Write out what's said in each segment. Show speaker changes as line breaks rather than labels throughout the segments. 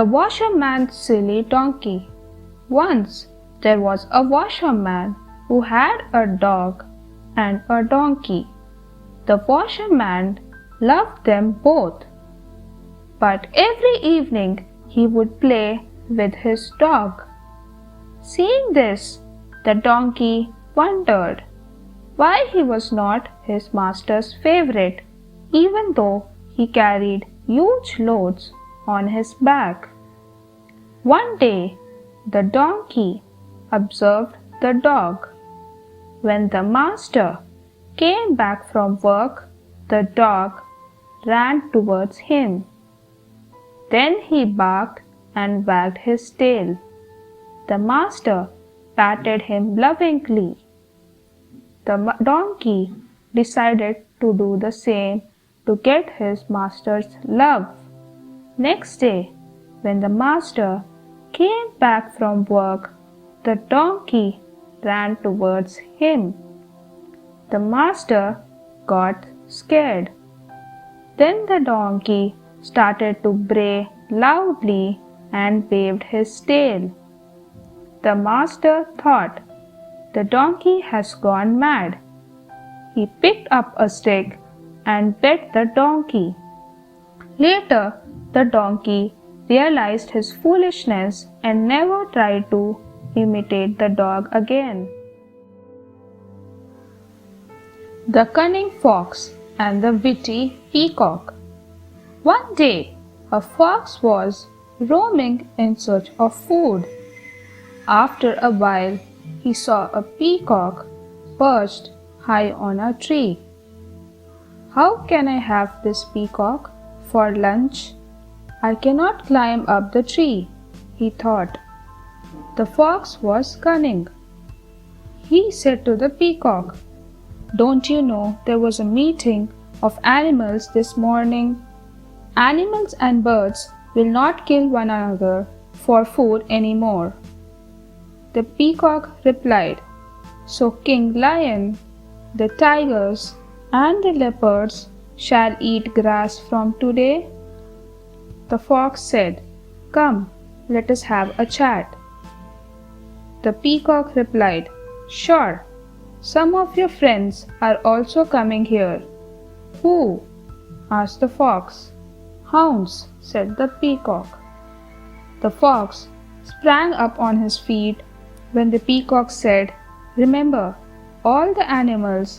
The Washerman's Silly Donkey. Once there was a washerman who had a dog and a donkey. The washerman loved them both, but every evening he would play with his dog. Seeing this, the donkey wondered why he was not his master's favorite, even though he carried huge loads on his back. One day, the donkey observed the dog. When the master came back from work, the dog ran towards him. Then he barked and wagged his tail. The master patted him lovingly. The donkey decided to do the same to get his master's love. Next day, when the master came back from work, the donkey ran towards him. The master got scared. Then the donkey started to bray loudly and waved his tail. The master thought, "The donkey has gone mad." He picked up a stick and beat the donkey. Later, the donkey realized his foolishness and never tried to imitate the dog again. The Cunning Fox and the Witty Peacock. One day, a fox was roaming in search of food. After a while, he saw a peacock perched high on a tree. "How can I have this peacock for lunch? I cannot climb up the tree," he thought. The fox was cunning. He said to the peacock, "Don't you know there was a meeting of animals this morning? Animals and birds will not kill one another for food anymore." The peacock replied, "So King Lion, the tigers, and the leopards shall eat grass from today?" The fox said, "Come, let us have a chat." The peacock replied, "Sure. Some of your friends are also coming here." "Who?" asked the fox. "Hounds," said the peacock. The fox sprang up on his feet when the peacock said, "Remember, all the animals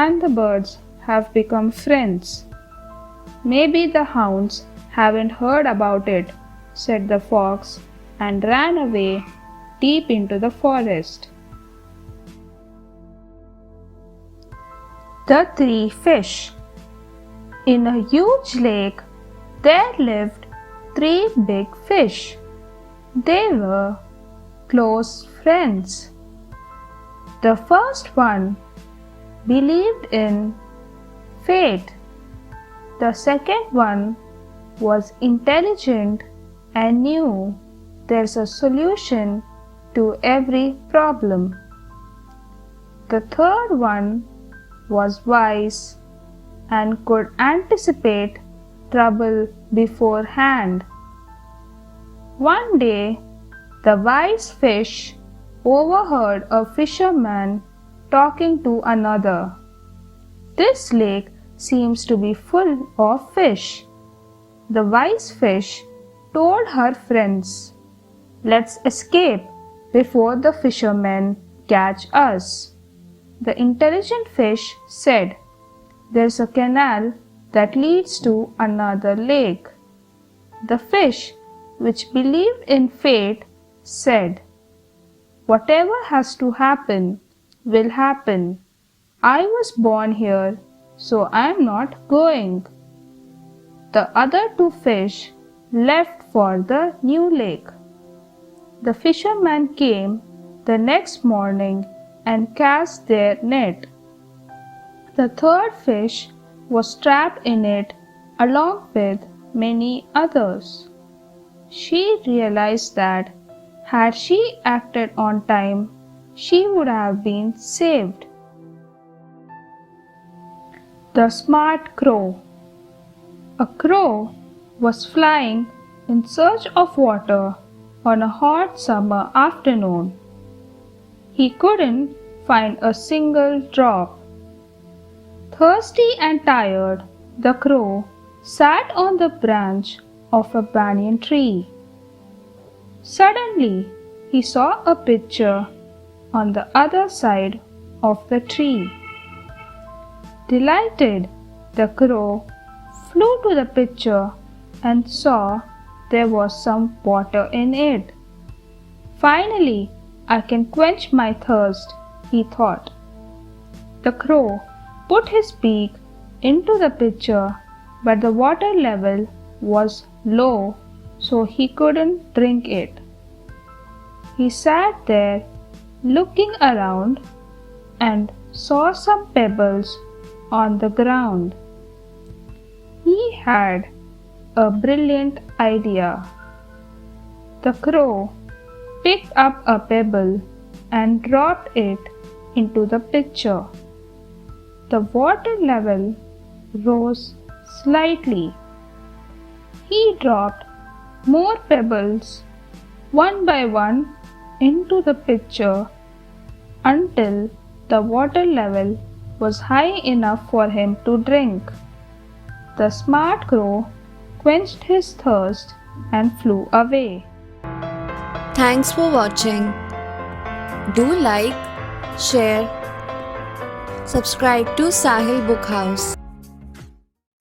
and the birds have become friends." "Maybe the hounds haven't heard about it," said the fox, and ran away deep into the forest. The Three Fish. In a huge lake, there lived three big fish. They were close friends. The first one believed in fate. The second one was intelligent and knew there's a solution to every problem. The third one was wise and could anticipate trouble beforehand. One day, the wise fish overheard a fisherman talking to another. "This lake seems to be full of fish." The wise fish told her friends, "Let's escape before the fishermen catch us." The intelligent fish said, "There's a canal that leads to another lake." The fish, which believed in fate, said, "Whatever has to happen will happen. I was born here, so I am not going." The other two fish left for the new lake. The fishermen came the next morning and cast their net. The third fish was trapped in it along with many others. She realized that had she acted on time, she would have been saved. The Smart Crow. A crow was flying in search of water on a hot summer afternoon. He couldn't find a single drop. Thirsty and tired, the crow sat on the branch of a banyan tree. Suddenly, he saw a pitcher on the other side of the tree. Delighted, the crow flew to the pitcher and saw there was some water in it. Finally, I can quench my thirst, he thought. The crow put his beak into the pitcher, but the water level was low, so he couldn't drink it. He sat there looking around and saw some pebbles on the ground. He had a brilliant idea. The crow picked up a pebble and dropped it into the pitcher. The water level rose slightly. He dropped more pebbles one by one into the pitcher until the water level was high enough for him to drink. The smart crow quenched his thirst and flew away.
Thanks for watching. Do like, share, subscribe to Sahil Book House.